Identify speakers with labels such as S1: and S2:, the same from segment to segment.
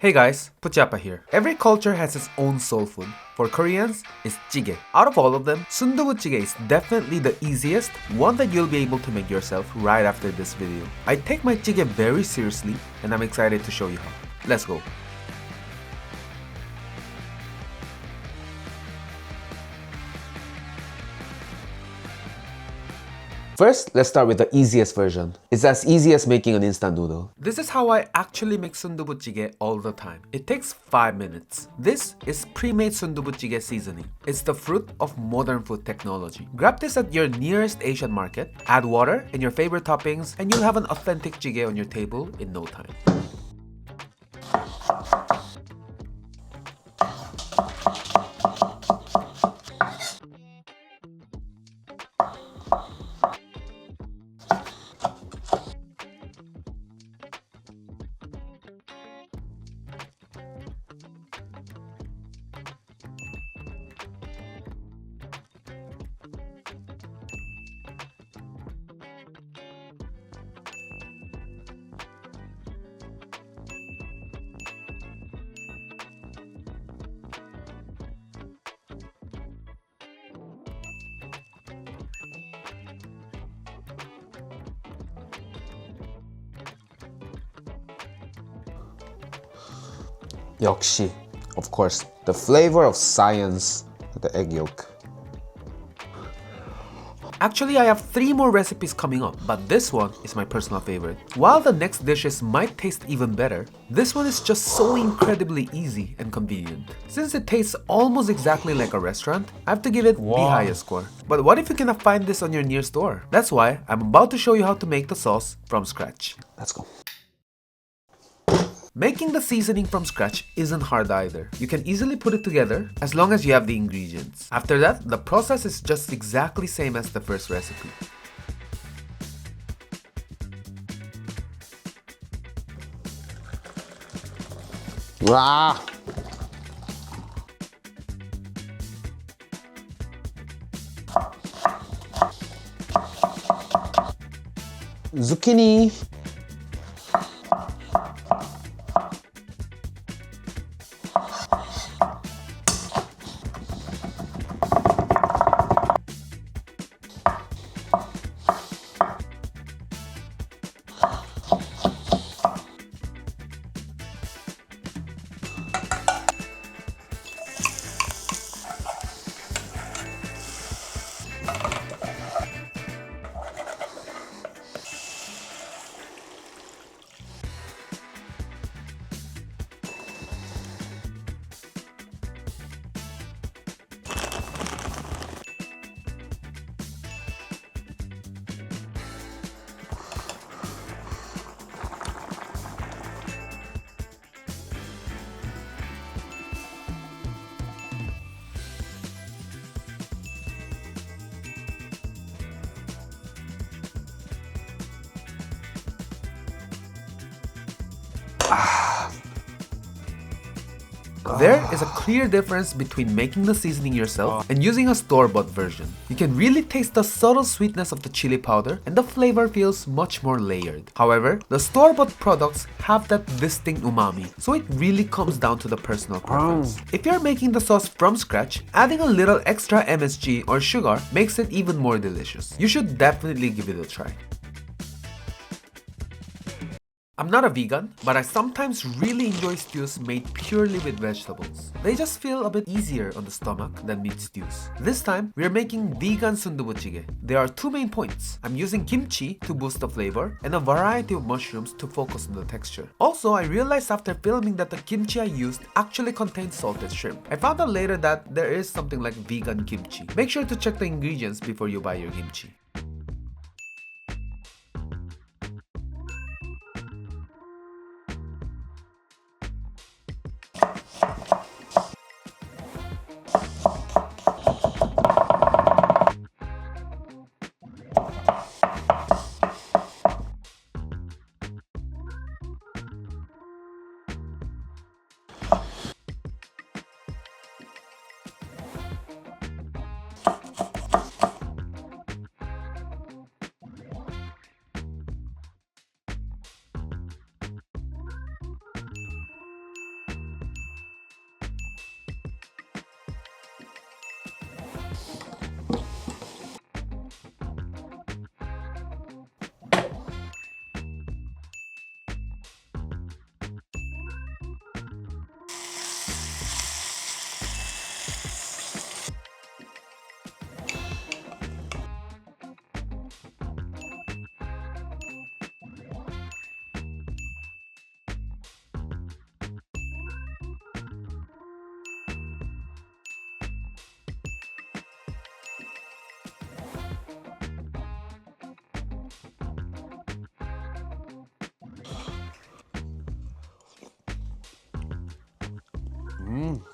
S1: Hey guys, Puchapa here. Every culture has its own soul food. For Koreans, it's Jjigae. Out of all of them, Sundubu Jjigae is definitely the easiest, one that you'll be able to make yourself right after this video. I take my Jjigae very seriously and I'm excited to show you how. Let's go.
S2: First, let's start with the easiest version. It's as easy as making an instant noodle.
S1: This is how I actually make Sundubu Jjigae all the time. It takes 5 minutes. This is pre-made Sundubu Jjigae seasoning. It's the fruit of modern food technology. Grab this at your nearest Asian market, add water and your favorite toppings, and you'll have an authentic Jjigae on your table in no time.
S2: 역시, of course, the flavor of science, the egg yolk.
S1: Actually, I have 3 more recipes coming up, but this one is my personal favorite. While the next dishes might taste even better, this one is just so incredibly easy and convenient. Since it tastes almost exactly like a restaurant, I have to give it the highest score. But what if you cannot find this on your near store? That's why I'm about to show you how to make the sauce from scratch.
S2: Let's go.
S1: Making the seasoning from scratch isn't hard either. You can easily put it together as long as you have the ingredients. After that, the process is just exactly same as the first recipe.
S2: 와! zucchini.
S1: There is a clear difference between making the seasoning yourself and using a store-bought version. You can really taste the subtle sweetness of the chili powder and the flavor feels much more layered. However, the store-bought products have that distinct umami, so it really comes down to the personal preference. If you're making the sauce from scratch, adding a little extra MSG or sugar makes it even more delicious. You should definitely give it a try. I'm not a vegan, but I sometimes really enjoy stews made purely with vegetables. They just feel a bit easier on the stomach than meat stews. This time, we are making vegan Sundubu Jjigae. There are 2 main points. I'm using kimchi to boost the flavor and a variety of mushrooms to focus on the texture. Also, I realized after filming that the kimchi I used actually contains salted shrimp. I found out later that there is something like vegan kimchi. Make sure to check the ingredients before you buy your kimchi.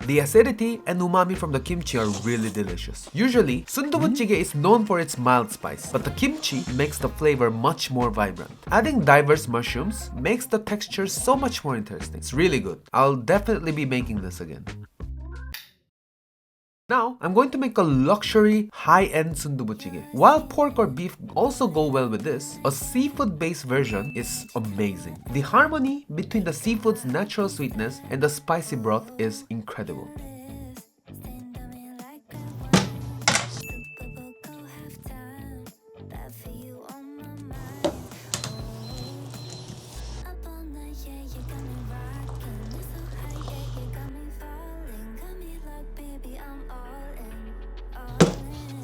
S1: The acidity and umami from the kimchi are really delicious. Usually, sundubu jjigae is known for its mild spice, but the kimchi makes the flavor much more vibrant. Adding diverse mushrooms makes the texture so much more interesting. It's really good. I'll definitely be making this again. Now, I'm going to make a luxury, high-end sundubu jjigae. While pork or beef also go well with this, a seafood-based version is amazing. The harmony between the seafood's natural sweetness and the spicy broth is incredible.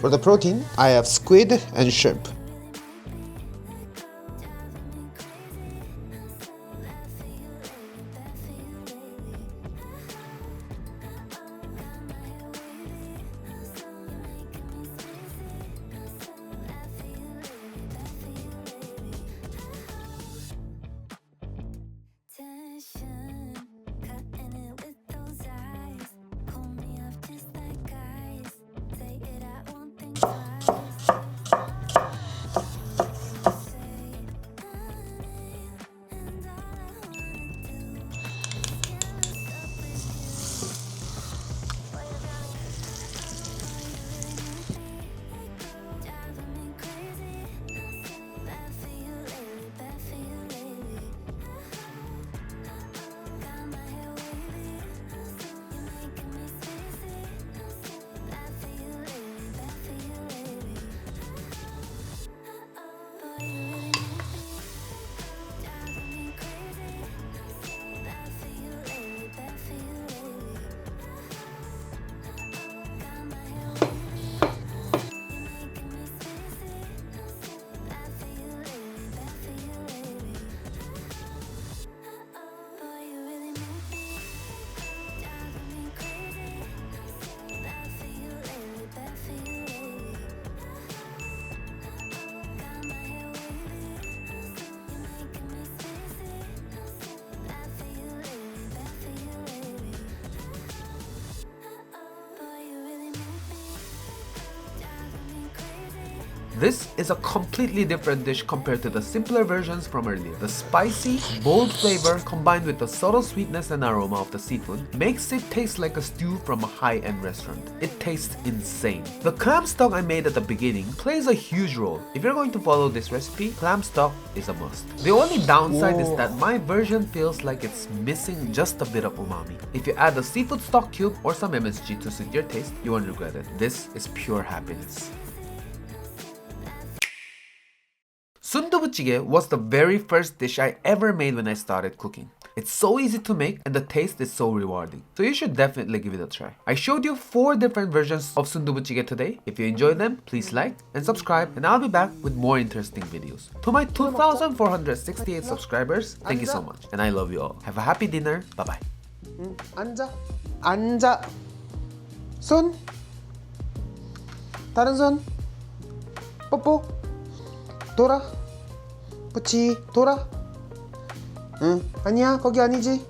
S3: For the protein, I have squid and shrimp.
S1: This is a completely different dish compared to the simpler versions from earlier. The spicy, bold flavor combined with the subtle sweetness and aroma of the seafood makes it taste like a stew from a high-end restaurant. It tastes insane. The clam stock I made at the beginning plays a huge role. If you're going to follow this recipe, clam stock is a must. The only downside is that my version feels like it's missing just a bit of umami. If you add a seafood stock cube or some MSG to suit your taste, you won't regret it. This is pure happiness. Sundubu jjigae was the very first dish I ever made when I started cooking. It's so easy to make and the taste is so rewarding. So you should definitely give it a try. I showed you 4 different versions of sundubu jjigae today. If you enjoyed them, please like and subscribe and I'll be back with more interesting videos. To my 2,468 subscribers, thank you so much and I love you all. Have a happy dinner. Bye bye.
S3: 앉아. 앉아. 손. 다른 손. 뽀뽀. 돌아. 그치. 돌아. 응. 아니야. 거기 아니지.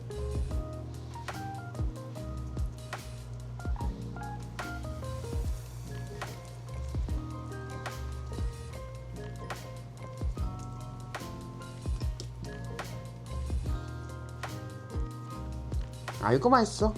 S3: 아이고 맛있어.